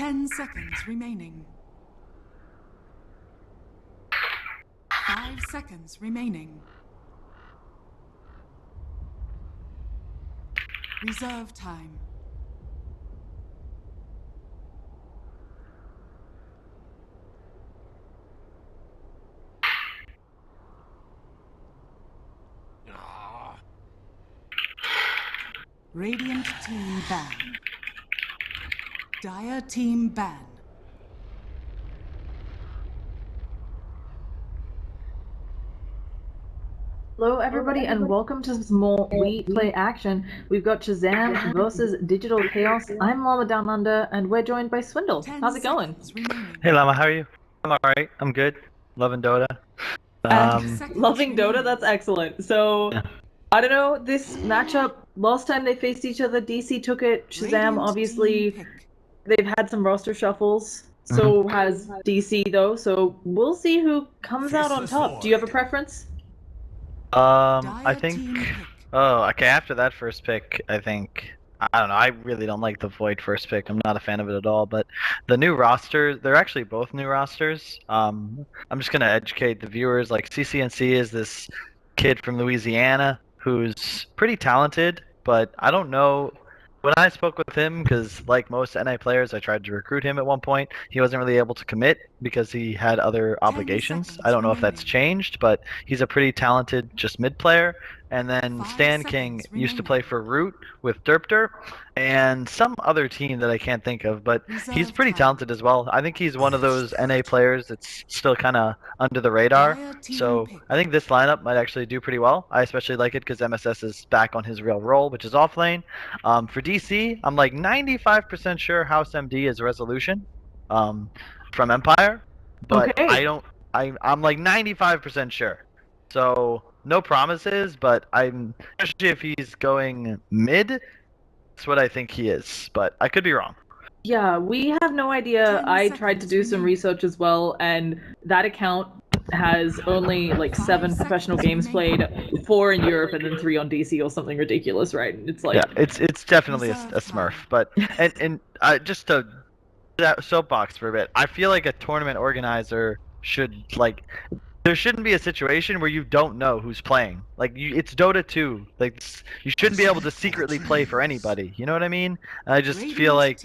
10 seconds remaining. 5 seconds remaining. Reserve time. Radiant team ban. Dire team ban. Hello everybody and welcome to some more WePlay action. We've got Shazam versus Digital Chaos. I'm Llama Down Under and we're joined by Swindle. How's it going? Hey Llama, how are you? I'm alright, I'm good. Loving Dota. Loving Dota, that's excellent. So, yeah. I don't know, this matchup, last time they faced each other, DC took it. Shazam, obviously, they've had some roster shuffles. So has DC though, so we'll see who comes out on top. Do you have a preference? I think, okay, after that first pick, I don't know, I really don't like the Void first pick. I'm not a fan of it at all, but the new roster, they're actually both new rosters. I'm just going to educate the viewers, like CCNC is this kid from Louisiana who's pretty talented, but I don't know. When I spoke with him, because like most NA players, I tried to recruit him at one point. He wasn't really able to commit because he had other obligations. I don't know if that's changed, but he's a pretty talented just mid player. And then Stan King used to play for Root with Derp and some other team that I can't think of, but he's pretty talented as well. I think he's one of those NA players that's still kind of under the radar. So I think this lineup might actually do pretty well. I especially like it because MSS is back on his real role, which is off lane. For DC, I'm like 95% sure House MD is Resolution from Empire, but okay. I'm like 95% sure. So no promises, but I'm especially if he's going mid, that's what I think he is, but I could be wrong. Yeah, we have no idea. I tried to do some research as well, and that account has only like 7 professional games played, 4 in Europe and then 3 on DC or something ridiculous, right? It's like, yeah, it's definitely a Smurf, but and just to that soapbox for a bit, I feel like a tournament organizer should like. There shouldn't be a situation where you don't know who's playing. Like it's Dota 2. Like you shouldn't be able to secretly play for anybody. You know what I mean? And I just feel like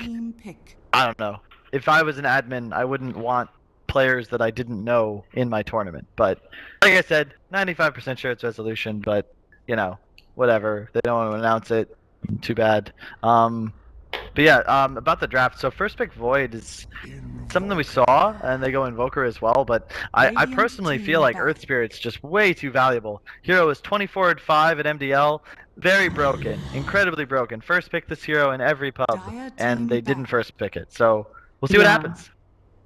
I don't know. If I was an admin, I wouldn't want players that I didn't know in my tournament. But like I said, 95% sure it's Resolution. But you know, whatever. They don't want to announce it. Too bad. But yeah, about the draft. So first pick Void is something that we saw, and they go Invoker as well. But I personally feel like Earth Spirit's just way too valuable. Hero is 24-5 at MDL, very broken, incredibly broken. First pick this hero in every pub, and they didn't first pick it. So we'll see what happens.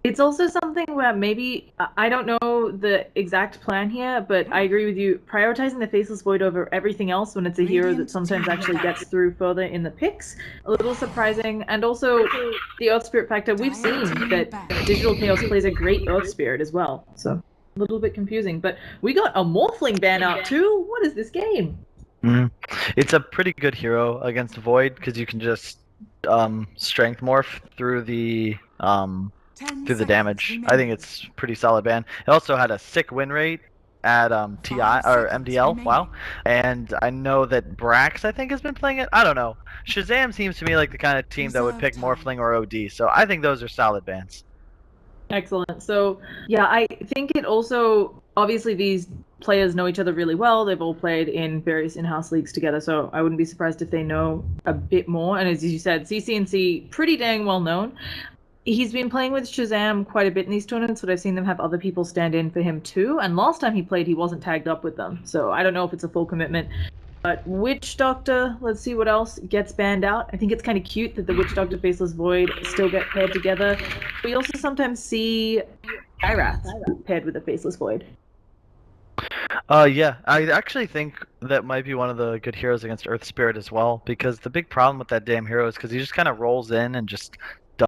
It's also something where maybe, I don't know the exact plan here, but I agree with you. Prioritizing the Faceless Void over everything else when it's a hero that sometimes actually gets through further in the picks, a little surprising. And also the Earth Spirit factor, we've seen that Digital Chaos plays a great Earth Spirit as well. So a little bit confusing. But we got a Morphling ban out too. What is this game? It's a pretty good hero against Void because you can just strength morph through the damage. I think it's pretty solid ban. It also had a sick win rate at TI or MDL. Wow. And I know that Brax I think has been playing it. I don't know. Shazam seems to me like the kind of team that would pick Morphling or OD. So I think those are solid bans. Excellent. So yeah, I think it also, obviously these players know each other really well. They've all played in various in-house leagues together, so I wouldn't be surprised if they know a bit more. And as you said, CCNC pretty dang well known. He's been playing with Shazam quite a bit in these tournaments, but I've seen them have other people stand in for him too. And last time he played, he wasn't tagged up with them. So I don't know if it's a full commitment. But Witch Doctor, let's see what else gets banned out. I think it's kind of cute that the Witch Doctor Faceless Void still get paired together. We also sometimes see Irath paired with the Faceless Void. Yeah, I actually think that might be one of the good heroes against Earth Spirit as well, because the big problem with that damn hero is because he just kind of rolls in and just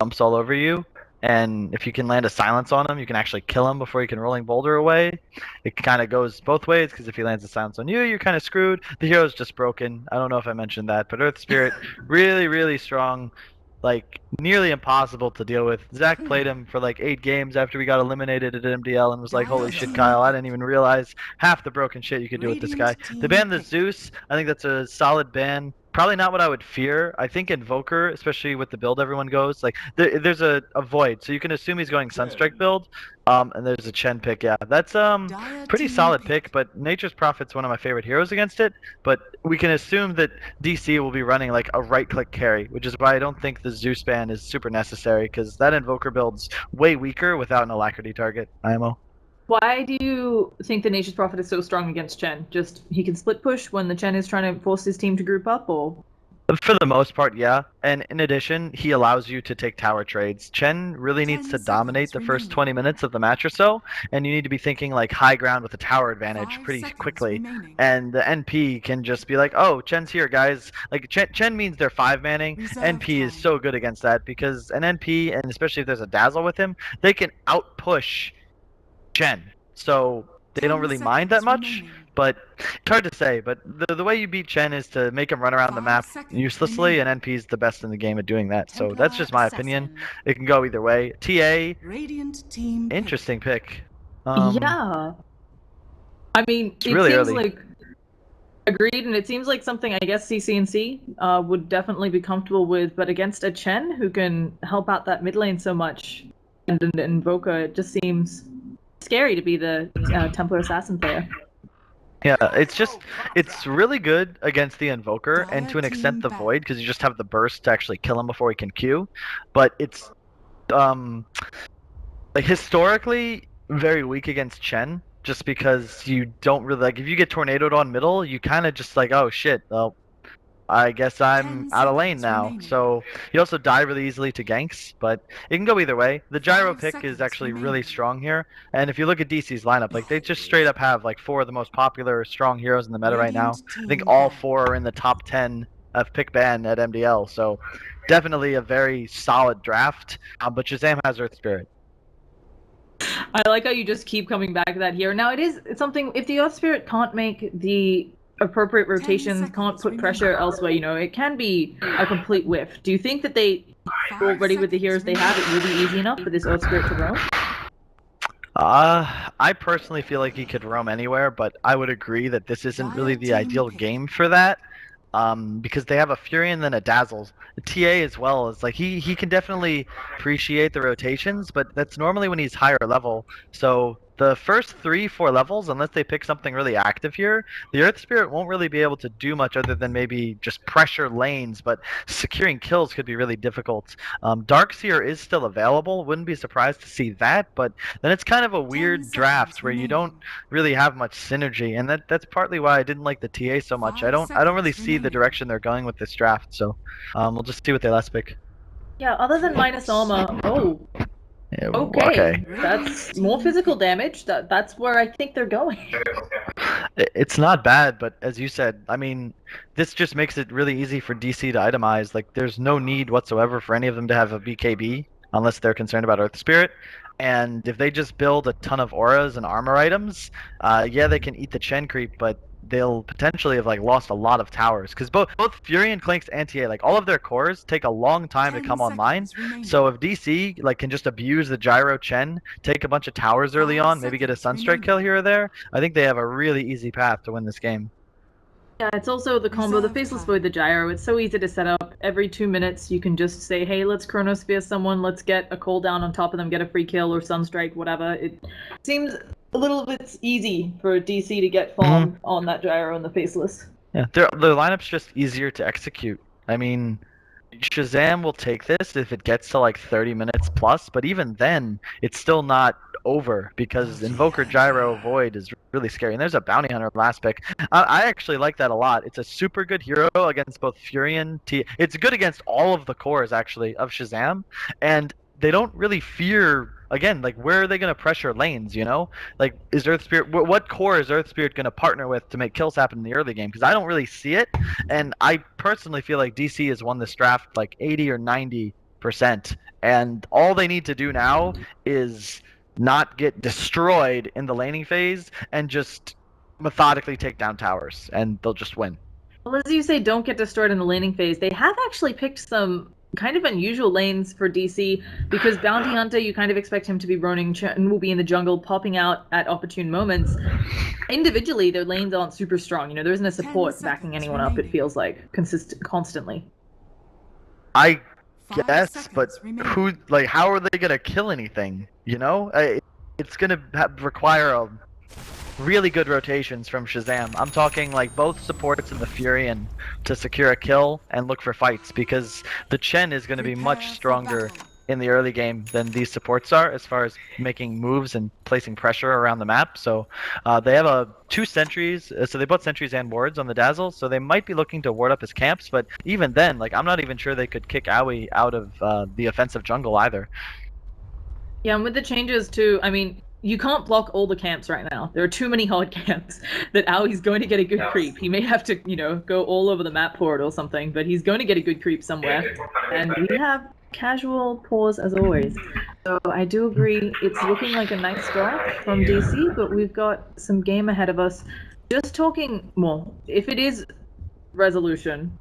dumps all over you, and if you can land a silence on him, you can actually kill him before you can rolling boulder away. It kind of goes both ways, because if he lands a silence on you, you're kind of screwed. The hero's just broken. I don't know if I mentioned that, but Earth Spirit, really, really strong. like nearly impossible to deal with. Zach played him for like 8 games after we got eliminated at MDL and was like, holy shit, Kyle, I didn't even realize half the broken shit you could do with this guy. The ban the Zeus, I think that's a solid ban. Probably not what I would fear. I think Invoker, especially with the build everyone goes, like there's a void, so you can assume he's going Sunstrike build. And there's a Chen pick, yeah. That's pretty solid pick, but Nature's Prophet's one of my favorite heroes against it. But we can assume that DC will be running like a right-click carry, which is why I don't think the Zeus ban is super necessary, because that Invoker build's way weaker without an Alacrity target, IMO. Why do you think the Nature's Prophet is so strong against Chen? Just he can split push when the Chen is trying to force his team to group up, or? For the most part, yeah. And in addition, he allows you to take tower trades. Chen really needs to dominate the first 20 minutes of the match or so, and you need to be thinking like high ground with a tower advantage pretty quickly. And the NP can just be like, oh, Chen's here, guys. Like, Chen means they're 5-manning. NP is so good against that, because an NP, and especially if there's a Dazzle with him, they can out-push Chen. So they don't really mind that much. But it's hard to say, but the way you beat Chen is to make him run around the map uselessly, and NP is the best in the game at doing that. So that's just my opinion. It can go either way. TA, interesting pick. Yeah. I mean, it really seems early. like... Agreed, and it seems like something I guess CCNC would definitely be comfortable with, but against a Chen who can help out that mid lane so much, and an Invoker, it just seems scary to be the Templar Assassin player. Yeah, it's really good against the Invoker, and to an extent the Void, because you just have the burst to actually kill him before he can Q. But it's, like, historically very weak against Chen, just because you don't really, like, if you get tornadoed on middle, you kind of just like, oh shit, well, I guess I'm out of lane now. So you also die really easily to ganks, but it can go either way. The gyro pick is actually really strong here, and if you look at DC's lineup, like they just straight up have like 4 of the most popular strong heroes in the meta right now. I think all 4 are in the top 10 of pick ban at MDL, so definitely a very solid draft. But Shazam has Earth Spirit. I like how you just keep coming back to that here. Now it's something, if the Earth Spirit can't make the appropriate rotations, can't put pressure elsewhere, you know, it can be a complete whiff. Do you think that they already, with the heroes they have, it will be easy enough for this Earth Spirit to roam? I personally feel like he could roam anywhere, but I would agree that this isn't really the ideal game for that. Because they have a Fury and then a Dazzles. The TA as well is like he can definitely appreciate the rotations, but that's normally when he's higher level. So the first 3-4 levels, unless they pick something really active here, the Earth Spirit won't really be able to do much other than maybe just pressure lanes, but securing kills could be really difficult. Darkseer is still available, wouldn't be surprised to see that, but then it's kind of a weird draft where you don't really have much synergy, and that's partly why I didn't like the TA so much. I don't really see the direction they're going with this draft, so we'll just see what they last pick. Yeah, other than minus armor, Yeah, okay. That's more physical damage. That's where I think they're going. It's not bad, but as you said, I mean, this just makes it really easy for DC to itemize. Like, there's no need whatsoever for any of them to have a BKB unless they're concerned about Earth Spirit. And if they just build a ton of auras and armor items, yeah, they can eat the Chen creep, but they'll potentially have like lost a lot of towers, because both Fury and Clinks and TA, like all of their cores take a long time to come online. So if DC like can just abuse the gyro Chen, take a bunch of towers early on, maybe get a Sunstrike kill here or there, I think they have a really easy path to win this game. Yeah, it's also the combo, the Faceless Void, the gyro. It's so easy to set up. Every 2 minutes you can just say, hey, let's Chronosphere someone, let's get a cooldown on top of them, get a free kill or Sunstrike, whatever. It seems a little bit easy for DC to get farm on that gyro and the Faceless. Yeah, the lineup's just easier to execute. I mean, Shazam will take this if it gets to like 30 minutes plus, but even then, it's still not over, because Invoker Gyro Void is really scary. And there's a Bounty Hunter last pick. I actually like that a lot. It's a super good hero against both Fury and T. It's good against all of the cores, actually, of Shazam. And they don't really fear, again, like, where are they going to pressure lanes, you know? Like, is Earth Spirit, what core is Earth Spirit going to partner with to make kills happen in the early game? Because I don't really see it, and I personally feel like DC has won this draft like 80 or 90%, and all they need to do now is not get destroyed in the laning phase and just methodically take down towers, and they'll just win. Well, as you say, don't get destroyed in the laning phase. They have actually picked some kind of unusual lanes for DC, because Bounty Hunter, you kind of expect him to be roaming and will be in the jungle, popping out at opportune moments. Individually, their lanes aren't super strong. You know, there isn't a support backing anyone up, it feels like, constantly. I 5 guess, but seconds remaining. who, like, how are they gonna kill anything? You know, it's gonna require a really good rotations from Shazam. I'm talking like both supports and the Furion to secure a kill and look for fights, because the Chen is going to be much Prepare for stronger battle. in the early game than these supports are as far as making moves and placing pressure around the map. So they have two sentries, so they put sentries and wards on the Dazzle, so they might be looking to ward up his camps, but even then, like, I'm not even sure they could kick Aoi out of the offensive jungle either. Yeah, and with the changes too, I mean, you can't block all the camps right now. There are too many hard camps that Aoi's going to get a good creep. He may have to, you know, go all over the map for it or something, but he's going to get a good creep somewhere. And we have casual pause as always. So I do agree, it's looking like a nice start from DC, but we've got some game ahead of us. Just talking, well, if it is Resolution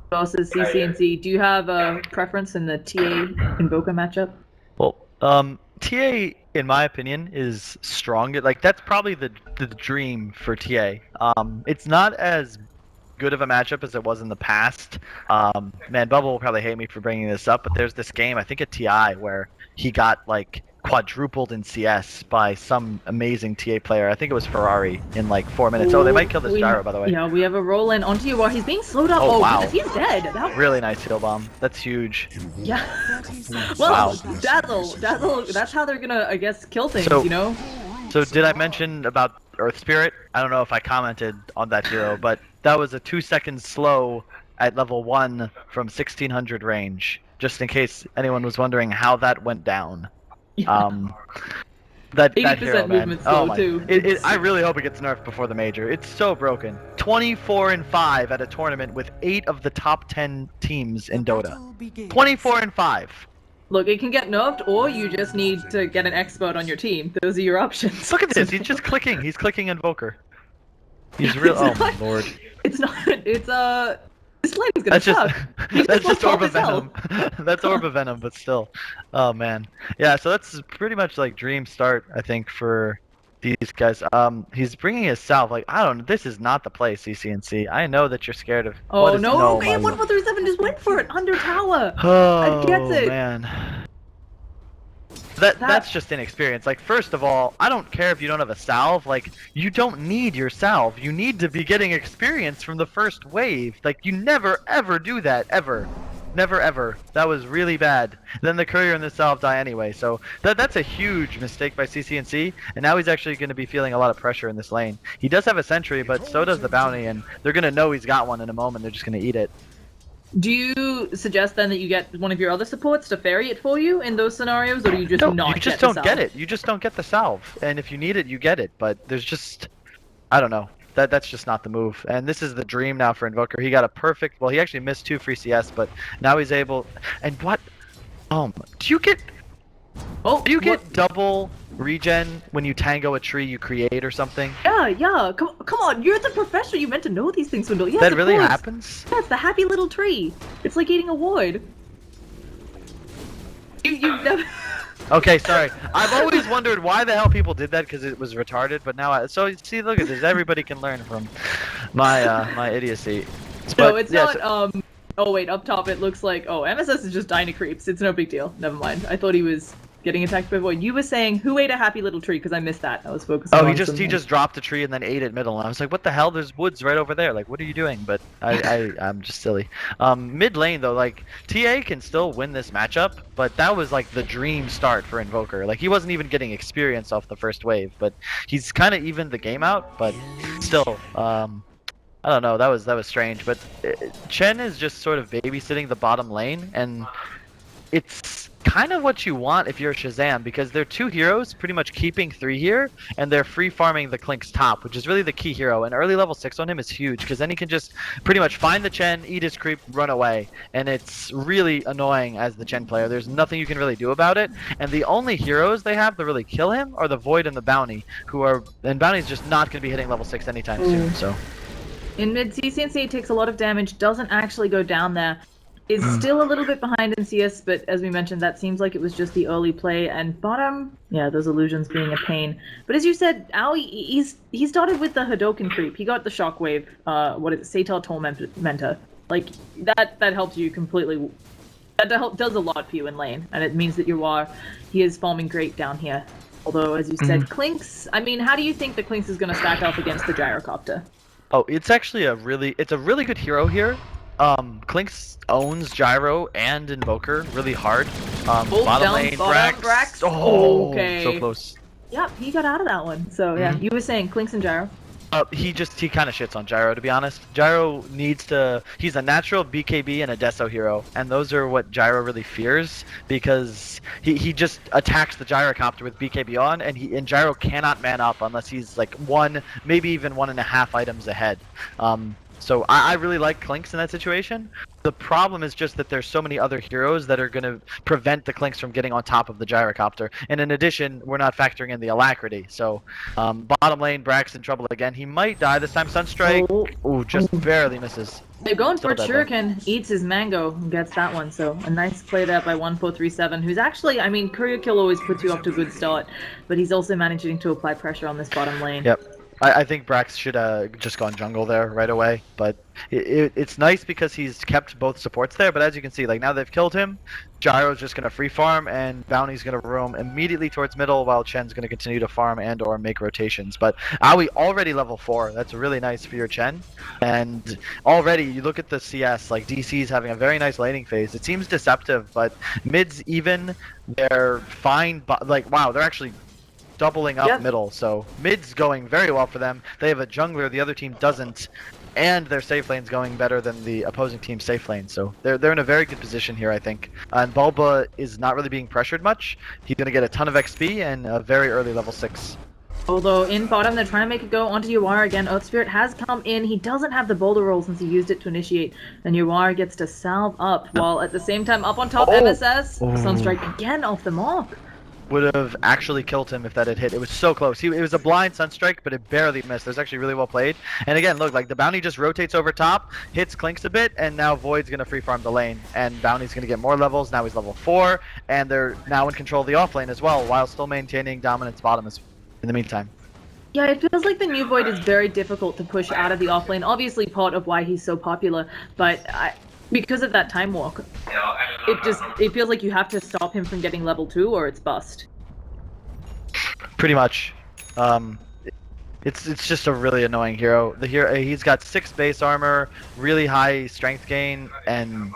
versus CCNC, do you have a preference in the TA Invoker matchup? Well, TA, in my opinion, is strong. Like, that's probably the dream for TA. It's not as good of a matchup as it was in the past. Man, Bubble will probably hate me for bringing this up, but there's this game, I think at TI, where he got like quadrupled in CS by some amazing TA player. I think it was Ferrari in like 4 minutes. Oh, they might kill this gyro, by the way. Yeah, we have a roll in onto you while he's being slowed up. Oh, wow. Goodness, he's dead. That... Really nice heal bomb. That's huge. Yeah. 30 seconds. Well, Wow. Dazzle, that's how they're gonna, I guess, kill things, So- you know? So did I mention about Earth Spirit? I don't know if I commented on that hero, but that was a 2 second slow at level 1 from 1600 range, just in case anyone was wondering how that went down. That 80% hero, man. movement slow, Oh my. too. I really hope it gets nerfed before the major. It's so broken. 24-5 at a tournament with 8 of the top 10 teams in Dota. Battle begins. 24-5. Look, it can get nerfed, or you just need to get an expert on your team. Those are your options. Look at this. He's just clicking. He's clicking Invoker. He's real. Oh my lord. It's not. It's this lane's gonna That's just suck. He that's just lost half Orb of his health. Venom. That's Orb of Venom, but still. Oh man. Yeah, so that's pretty much like dream start, I think, for these guys. He's bringing his salve. Like, I don't know. This is not the play, CCNC. I know that you're scared of. Oh what is, no! my Okay, lord. 1437 just went for it under tower. Oh gets it. man. That's just inexperience. Like, first of all, I don't care if you don't have a salve. Like, you don't need your salve. You need to be getting experience from the first wave. Like, you never ever do that, ever. Never ever. That was really bad. Then the courier and the salve die anyway. So that's a huge mistake by CCNC. And now he's actually going to be feeling a lot of pressure in this lane. He does have a sentry, but so does the bounty, and they're going to know he's got one in a moment. They're just going to eat it. Do you suggest then that you get one of your other supports to ferry it for you in those scenarios, or do you just No, not you just get the don't get salve? it. You just don't get the salve. And if you need it, you get it. But there's just, I don't know. That's just not the move. And this is the dream now for Invoker. He got a perfect, well, he actually missed 2 free CS, but now he's able, and what? Do you get double regen when you tango a tree you create or something? Yeah. Come on. You're the professional. You meant to know these things, Wendell. Yes, That of really course. happens? Yeah, it's the happy little tree. It's like eating a wood. You've never. Okay, sorry. I've always wondered why the hell people did that, because it was retarded, but now so see, look at this. Everybody can learn from my my idiocy. No, But, it's yeah, not. Oh wait, up top it looks like. Oh, MSS is just dying to creeps. It's no big deal. Never mind. I thought he was getting attacked by Void. You were saying who ate a happy little tree? Because I missed that. I was focusing. Oh, on he something. just dropped a tree and then ate it middle, and I was like, what the hell? There's woods right over there. Like, what are you doing? But I'm just silly. Mid lane though, like, TA can still win this matchup, but that was like the dream start for Invoker. Like, he wasn't even getting experience off the first wave, but he's kind of evened the game out. But still, I don't know. That was strange. But Chen is just sort of babysitting the bottom lane, and it's kind of what you want if you're Shazam, because they're 2 heroes pretty much keeping 3 here, and they're free farming the Klink's top, which is really the key hero. And early level 6 on him is huge, because then he can just pretty much find the Chen, eat his creep, run away. And it's really annoying as the Chen player. There's nothing you can really do about it. And the only heroes they have to really kill him are the Void and the Bounty, and Bounty's just not going to be hitting level 6 anytime soon. So In mid, CCNC takes a lot of damage, doesn't actually go down there. is still a little bit behind in CS, but as we mentioned, that seems like it was just the early play. And bottom, yeah, those illusions being a pain. But as you said, Aoi, he started with the Hadoken creep. He got the Shockwave, what is it, Sator Tormentor. Like, that helps you completely. That does a lot for you in lane, and it means that he is farming great down here. Although, as you said, Clinks, I mean, how do you think the Clinks is going to stack up against the Gyrocopter? Oh, it's actually a really good hero here. Clinks owns Gyro and Invoker really hard. Bottom lane, Brax. Oh, okay. So close. Yep, he got out of that one. So yeah, you were saying Clinks and Gyro. He kind of shits on Gyro, to be honest. Gyro he's a natural BKB and a Deso hero, and those are what Gyro really fears, because he just attacks the Gyrocopter with BKB on, and Gyro cannot man up unless he's like one, maybe even 1.5 items ahead. So I really like Clinks in that situation. The problem is just that there's so many other heroes that are going to prevent the Clinks from getting on top of the Gyrocopter. And in addition, we're not factoring in the Alacrity. So bottom lane, Brax in trouble again. He might die this time. Sunstrike, ooh, just barely misses. They're going for it. Shuriken eats his mango and gets that one. So a nice play there by 1437, who's actually, I mean, Courier Kill always puts you off to a good start, but he's also managing to apply pressure on this bottom lane. Yep. I think Brax should just gone jungle there right away, but it's nice because he's kept both supports there. But as you can see, like now they've killed him, Gyro's just gonna free farm, and Bounty's gonna roam immediately towards middle, while Chen's gonna continue to farm and/or make rotations. But Aoi already level 4. That's really nice for your Chen, and already you look at the CS, like DC's having a very nice laning phase. It seems deceptive, but mids even, they're fine. Like wow, they're actually doubling up middle, so mid's going very well for them. They have a jungler, the other team doesn't, and their safe lane's going better than the opposing team's safe lane, so they're in a very good position here, I think. And Bulba is not really being pressured much. He's going to get a ton of XP and a very early level 6. Although in bottom, they're trying to make it go onto Yuara again. Earth Spirit has come in. He doesn't have the boulder roll since he used it to initiate. And Yuara gets to salve up, while at the same time up on top, MSS, Sunstrike again off the mark. Would have actually killed him if that had hit. It was so close. It was a blind Sunstrike, but it barely missed. It was actually really well played. And again, look, like the Bounty just rotates over top, hits Clinks a bit, and now Void's going to free farm the lane. And Bounty's going to get more levels. Now he's level 4, and they're now in control of the off lane as well, while still maintaining dominance bottom in the meantime. Yeah, it feels like the new Void is very difficult to push out of the off lane. Obviously part of why he's so popular, but because of that time walk, it feels like you have to stop him from getting level 2 or it's bust. Pretty much. It's just a really annoying hero. He's got 6 base armor, really high strength gain, and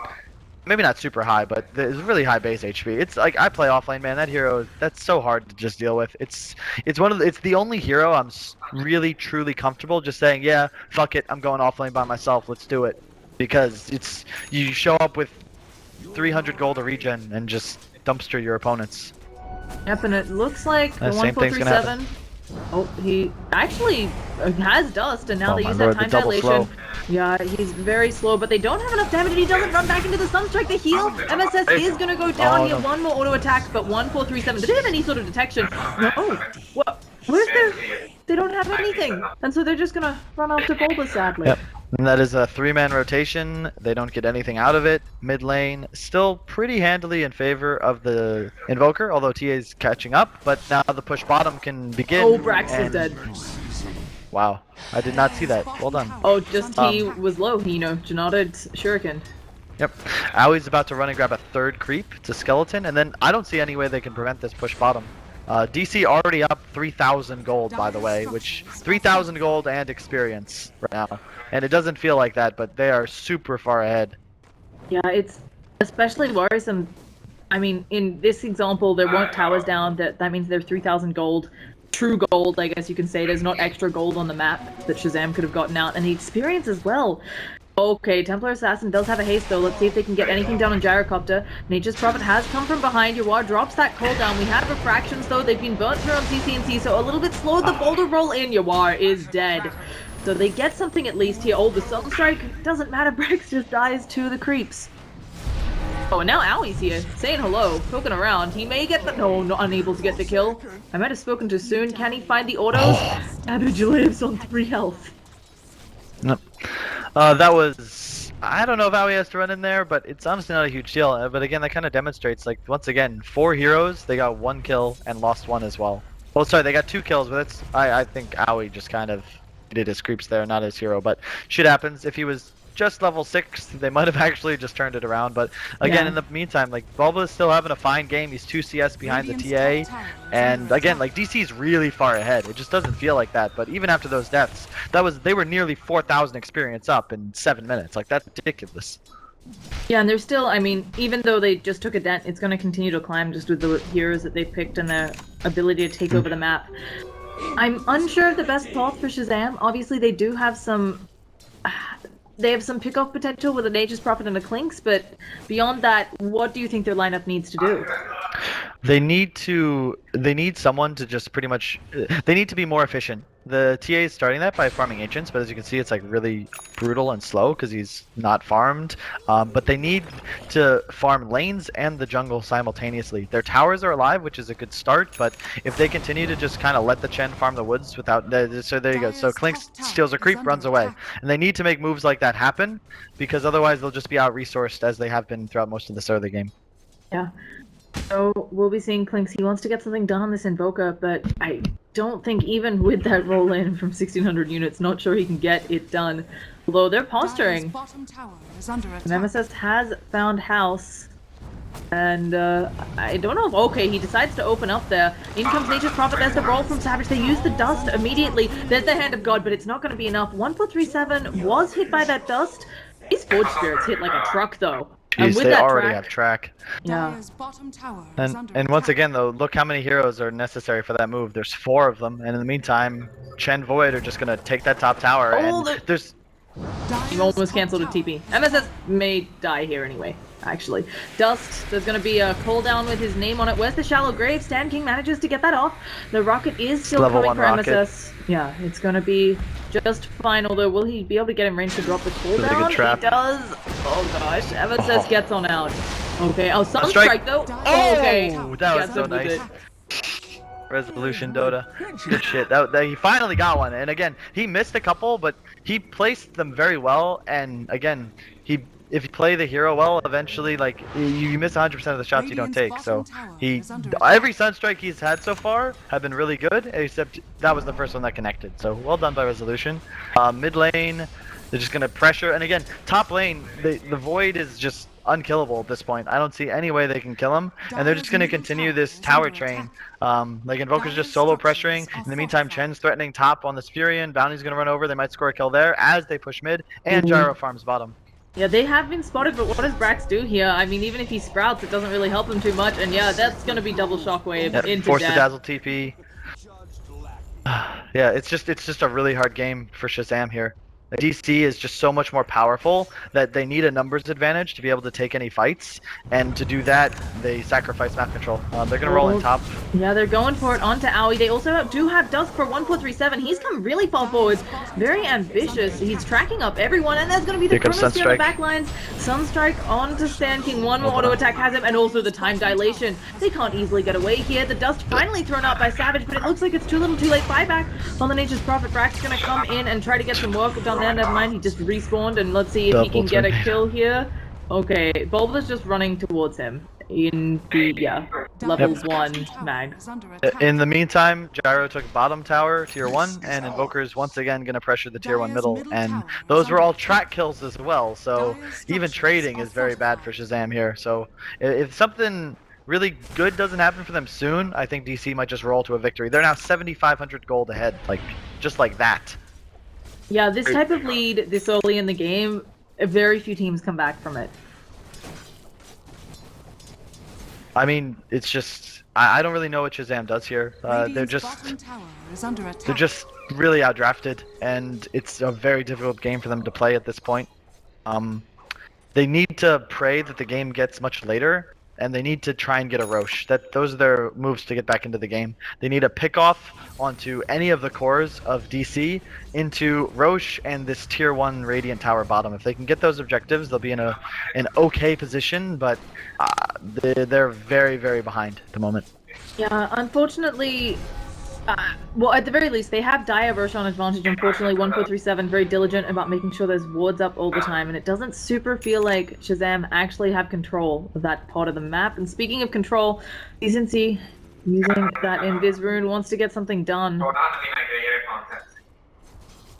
maybe not super high, but there's really high base HP. It's like I play offlane, man. That hero, that's so hard to just deal with. It's the only hero I'm really truly comfortable just saying, yeah, fuck it, I'm going offlane by myself. Let's do it. Because you show up with 300 gold a regen and just dumpster your opponents. Yep, and it looks like the 1437. Oh, he actually has dust, and now they use that time dilation. Yeah, he's very slow, but they don't have enough damage, and he doesn't run back into the Sunstrike. The heal, MSS is gonna go down. He had one more auto attack, but 1437. Did they have any sort of detection? No. What? Where's their? They don't have anything, and so they're just gonna run off to Bulba, sadly. Yep. And that is a 3-man rotation. They don't get anything out of it. Mid lane still pretty handily in favor of the Invoker, although TA is catching up. But now the push bottom can begin. Oh, Brax is dead. Wow, I did not see that. Well done. Oh, just he was low. He, Janata's Shuriken. Yep. Aoi's about to run and grab a 3rd creep. It's a skeleton, and then I don't see any way they can prevent this push bottom. DC already up 3,000 gold, by the way, which 3,000 gold and experience right now. And it doesn't feel like that, but they are super far ahead. Yeah, it's especially worrisome. I mean, in this example, there weren't towers down. That means there's 3,000 gold. True gold, I guess you can say. There's not extra gold on the map that Shazam could have gotten out. And the experience as well. Okay, Templar Assassin does have a haste though. Let's see if they can get anything down on Gyrocopter. Nature's Prophet has come from behind. Yuar drops that cooldown. We have refractions though. They've been burnt through on CC&C, so a little bit slow. The boulder roll in. Yuar is dead. So they get something at least here. Oh, the Sunstrike doesn't matter. Brix just dies to the creeps. Oh, and now Aoi's here, saying hello, poking around. He may get the— no, not unable to get the kill. I might have spoken too soon. Can he find the autos? Savage lives on 3 health. Nope. That was I don't know if Aoi has to run in there, but it's honestly not a huge deal. But again, that kind of demonstrates, like, once again, 4 heroes, they got 1 kill and lost 1 as well. Oh, sorry, they got 2 kills, but that's, I think Aoi just kind of did his creeps there, not his hero. But shit happens. If he was just level 6, they might have actually just turned it around. But again, in the meantime, like, Bulba is still having a fine game. He's 2 CS behind the TA. And again, like, DC's really far ahead. It just doesn't feel like that. But even after those deaths, they were nearly 4,000 experience up in 7 minutes. Like, that's ridiculous. Yeah, and they're still, I mean, even though they just took a dent, it's going to continue to climb just with the heroes that they picked and their ability to take over the map. I'm unsure of the best path for Shazam. Obviously, they do have some... They have some pick-off potential with a Nature's Prophet and a Clinks, but beyond that, what do you think their lineup needs to do? They need someone to just pretty much, they need to be more efficient. The TA is starting that by farming ancients, but as you can see, it's like really brutal and slow because he's not farmed. But they need to farm lanes and the jungle simultaneously. Their towers are alive, which is a good start, but if they continue to just kind of let the Chen farm the woods without, so there you go. So Clinks steals a creep, runs away. And they need to make moves like that happen, because otherwise they'll just be out-resourced as they have been throughout most of the early game. Yeah. So we'll be seeing Clinks. He wants to get something done on this Invoker, but I don't think even with that roll in from 1,600 units, not sure he can get it done. Although they're posturing. Nemesis has found house. And I don't know if, okay, he decides to open up there. In comes Nature's Prophet, there's the roll from Savage. They use the dust immediately. There's the Hand of God, but it's not going to be enough. 1437 was hit by that dust. These Forge Spirits hit like a truck though. Jeez, they already have track. Yeah. And once again, though, look how many heroes are necessary for that move. There's 4 of them, and in the meantime, Chen Void are just gonna take that top tower. Oh, and there's. He almost cancelled a TP. MSS may die here anyway. Actually, Dust. There's gonna be a cooldown with his name on it. Where's the Shallow Grave? Stan King manages to get that off. The rocket is still level coming 1 for MSS. Yeah, it's gonna be just fine. Although, will he be able to get in range to drop the cooldown? He does. Oh gosh, MSS gets on out. Okay. Oh, Sunstrike though. Oh, okay. that was so nice. Resolution Dota. Good shit. That he finally got one. And again, he missed a couple, but he placed them very well. And again, if you play the hero well, eventually, like, you miss 100% of the shots you don't take. So every Sunstrike he's had so far have been really good, except that was the first one that connected. So well done by Resolution. Mid lane, they're just gonna pressure. And again, top lane, the Void is just unkillable at this point. I don't see any way they can kill him, and they're just gonna continue this tower train. Like, Invoker's just solo pressuring. In the meantime, Chen's threatening top on the Spurian. Bounty's gonna run over. They might score a kill there as they push mid, and Gyro farms bottom. Yeah, they have been spotted, but what does Brax do here? I mean, even if he sprouts, it doesn't really help him too much, and yeah, that's gonna be double shockwave into force the death. dazzle TP. Yeah, it's just a really hard game for Shazam here. The DC is just so much more powerful that they need a numbers advantage to be able to take any fights, and to do that, they sacrifice map control. They're gonna roll in top. Yeah, they're going for it onto Aoi. They also do have Dusk for 1437. He's come really far forward, very ambitious. He's tracking up everyone, and there's gonna be the Chronosphere on the back lines. Sunstrike onto Stan King. One more auto attack has him, and also the time dilation. They can't easily get away here. The Dust finally thrown out by Savage, but it looks like it's too little too late. Buyback on the Nature's Prophet. Brack's gonna come in and try to get some work done there. Never mind, he just respawned, and let's see if he can get a kill here. Okay, Bulba's just running towards him in the, level 1 mag. In the meantime, Gyro took bottom tower, tier 1, and Invoker's once again gonna pressure the tier 1 middle, and those were all track kills as well, so even trading is very bad for Shazam here. So if something really good doesn't happen for them soon, I think DC might just roll to a victory. They're now 7,500 gold ahead, like, just like that. Yeah, this type of lead this early in the game, very few teams come back from it. I mean, it's just, I don't really know what Shazam does here. They're just really outdrafted, and it's a very difficult game for them to play at this point. They need to pray that the game gets much later, and they need to try and get a Roche. Those are their moves to get back into the game. They need a pick off onto any of the cores of DC into Roche and this tier 1 Radiant Tower bottom. If they can get those objectives, they'll be in an okay position, but they're very, very behind at the moment. Yeah, unfortunately, Well, at the very least, they have dire Roshan advantage. Unfortunately, 1437 very diligent about making sure there's wards up all the time, and it doesn't super feel like Shazam actually have control of that part of the map. And speaking of control, Decency using that Invis rune wants to get something done.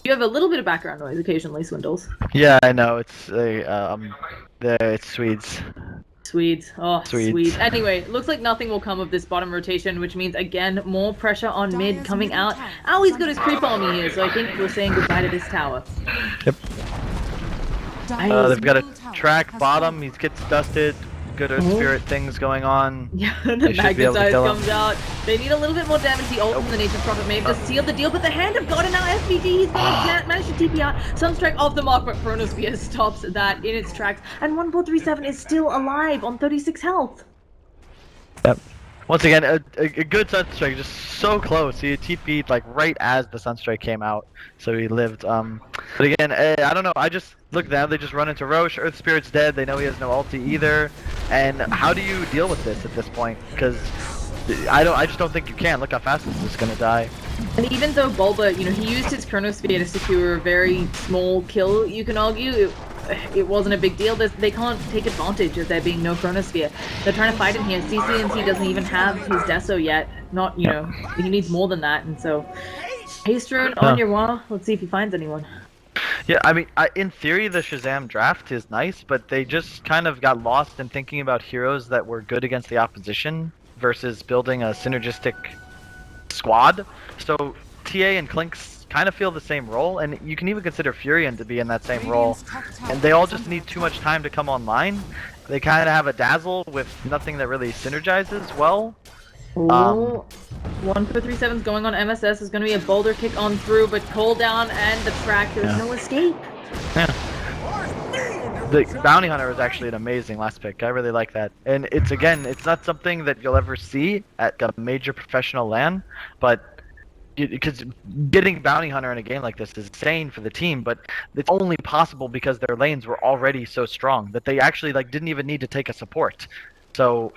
You have a little bit of background noise occasionally, Swindles. Yeah, I know. It's it's Swedes. Swedes. Oh, Swedes. Swedes. Anyway, looks like nothing will come of this bottom rotation, which means, again, more pressure on mid coming out. Owie's got his creep army here, so I think we're saying goodbye to this tower. Yep. They've got a track bottom. He gets dusted. Good spirit things going on. Yeah, the magnetize comes out. They need a little bit more damage. The ult from the Nature's Prophet may have just sealed the deal, but the hand of God and now SVG, he's gonna manage to TP out. Sunstrike off the mark, but Chronosphere stops that in its tracks. And 1437 is still alive on 36 health. Yep. Once again, a good Sunstrike, just so close. He TP'd like right as the Sunstrike came out, so he lived. But again, I don't know. I just look down. They just run into Roche. Earth Spirit's dead. They know he has no ulti either. And how do you deal with this at this point? Because I just don't think you can. Look how fast this is gonna die. And even though Bulba, you know, he used his Chronosphere to secure a very small kill, you can argue. It wasn't a big deal. They can't take advantage of there being no Chronosphere. They're trying to fight in here. CCNC doesn't even have his Deso yet. Not, you know, he needs more than that. And so, haste rune on your wall. Let's see if he finds anyone. Yeah, I mean, in theory, the Shazam draft is nice, but they just kind of got lost in thinking about heroes that were good against the opposition versus building a synergistic squad. So, TA and Clinks kind of feel the same role, and you can even consider Furion to be in that same role, and they all just need too much time to come online. They kind of have a dazzle with nothing that really synergizes well. 1437's going on MSS is going to be a boulder kick on through, but cool down and the track, there's no escape. Yeah. The Bounty Hunter is actually an amazing last pick. I really like that. And it's, again, it's not something that you'll ever see at a major professional LAN, but because getting Bounty Hunter in a game like this is insane for the team, but it's only possible because their lanes were already so strong that they actually didn't even need to take a support. So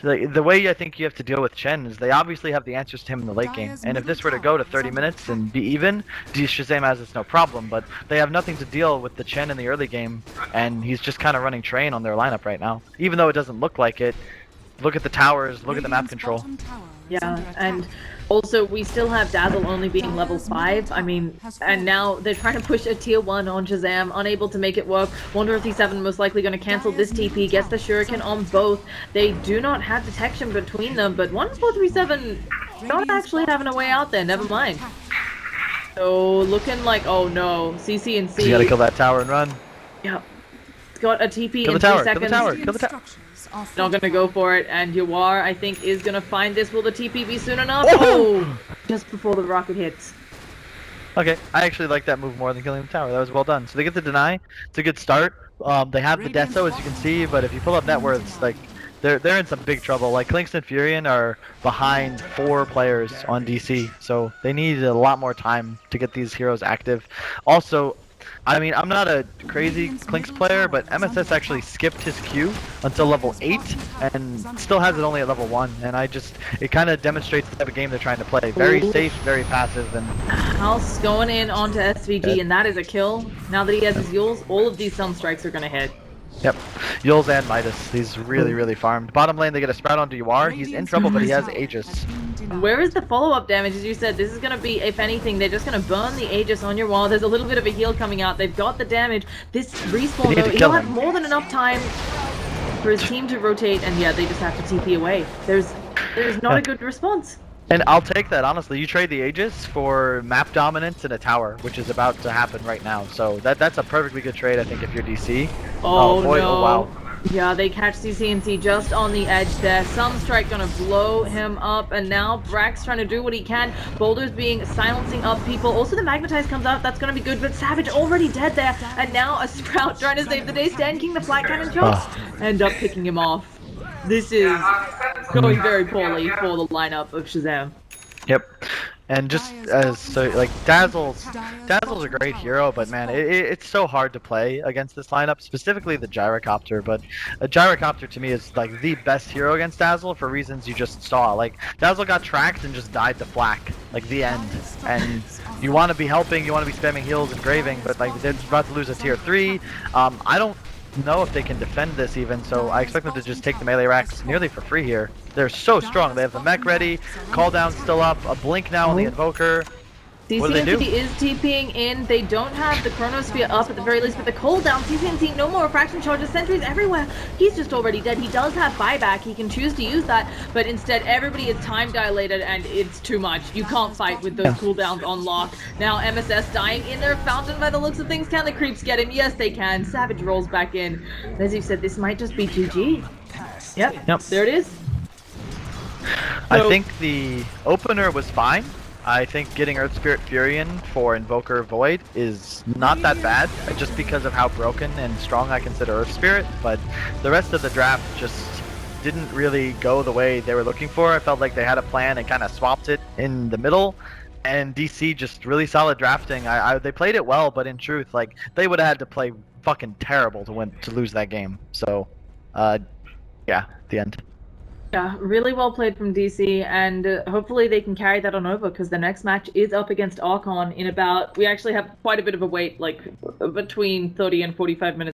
the way I think you have to deal with Chen is they obviously have the answers to him in the late game, and if this were to go to 30 minutes and be even, Shazam has it's no problem, but they have nothing to deal with the Chen in the early game, and he's just kind of running train on their lineup right now. Even though it doesn't look like it, look at the towers, look at the map control. Yeah, and also we still have Dazzle only being level 5. I mean, and now they're trying to push a tier 1 on Shazam, unable to make it work. 1437 most likely going to cancel this TP, gets the Shuriken on both. They do not have detection between them, but 1437 not actually having a way out there, never mind. So looking like, oh no, CCNC. You gotta kill that tower and run. Yep. It's got a TP kill in the tower, 3 seconds. Kill the tower, kill the tower. Not gonna go for it, and Yawar, I think, is gonna find this. Will the TP be soon enough? Oh! Just before the rocket hits. Okay, I actually like that move more than killing the tower. That was well done. So they get the deny. It's a good start. They have the Deso, as you can see, but if you pull up net worths, like, they're in some big trouble. Like, Clinks and Furion are behind 4 players on DC, so they need a lot more time to get these heroes active. Also, I mean, I'm not a crazy Clinks player, but MSS actually skipped his Q until level 8 and still has it only at level 1, and it kind of demonstrates the type of game they're trying to play. Very safe, very passive, and... House going in onto SVG, and that is a kill. Now that he has his Yules, all of these Sunstrikes are gonna hit. Yep, Yules and Midas. He's really, really farmed. Bottom lane, they get a Sprout onto Yawar. He's in trouble, but he has Aegis. Where is the follow-up damage? As you said, this is going to be, if anything, they're just going to burn the Aegis on your wall. There's a little bit of a heal coming out. They've got the damage. This respawn, though, he'll have more than enough time for his team to rotate, and yeah, they just have to TP away. There's not a good response. And I'll take that, honestly. You trade the Aegis for map dominance and a tower, which is about to happen right now. So that's a perfectly good trade, I think, if you're DC. Oh, boy, no. Oh, wow. Yeah, they catch CCNC just on the edge there. Sunstrike gonna blow him up, and now Brax trying to do what he can. Boulder's being silencing up people. Also, the Magnetize comes out. That's gonna be good, but Savage already dead there. And now a Sprout trying to save the day. Stan King, the flat cannon shots, end up picking him off. This is going very poorly for the lineup of Shazam. Yep. And just as so, like Dazzle's a great hero, but man, it's so hard to play against this lineup, specifically the Gyrocopter. But a Gyrocopter to me is like the best hero against Dazzle for reasons you just saw. Like Dazzle got tracked and just died to flak, like the end. And you want to be helping, you want to be spamming heals and graving, but like they're about to lose a tier 3. I don't know if they can defend this even, so I expect them to just take the melee racks nearly for free here. They're so strong. They have the mech ready, call down still up, a blink now on the invoker. What do they do? CCNT is TPing in. They don't have the Chronosphere up at the very least, but the cooldown, CCNT, no more fraction charges, sentries everywhere. He's just already dead. He does have buyback. He can choose to use that, but instead everybody is time dilated and it's too much. You can't fight with those cooldowns on lock. Now MSS dying in their fountain by the looks of things. Can the creeps get him? Yes, they can. Savage rolls back in. As you said, this might just be GG. Yep. There it is. I think the opener was fine. I think getting Earth Spirit Furion for Invoker Void is not that bad, just because of how broken and strong I consider Earth Spirit, but the rest of the draft just didn't really go the way they were looking for. I felt like they had a plan and kind of swapped it in the middle, and DC just really solid drafting. They played it well, but in truth, like, they would have had to play fucking terrible to lose that game. So, yeah, the end. Yeah, really well played from DC, and hopefully they can carry that on over, because the next match is up against Archon in about, we actually have quite a bit of a wait, like between 30 and 45 minutes.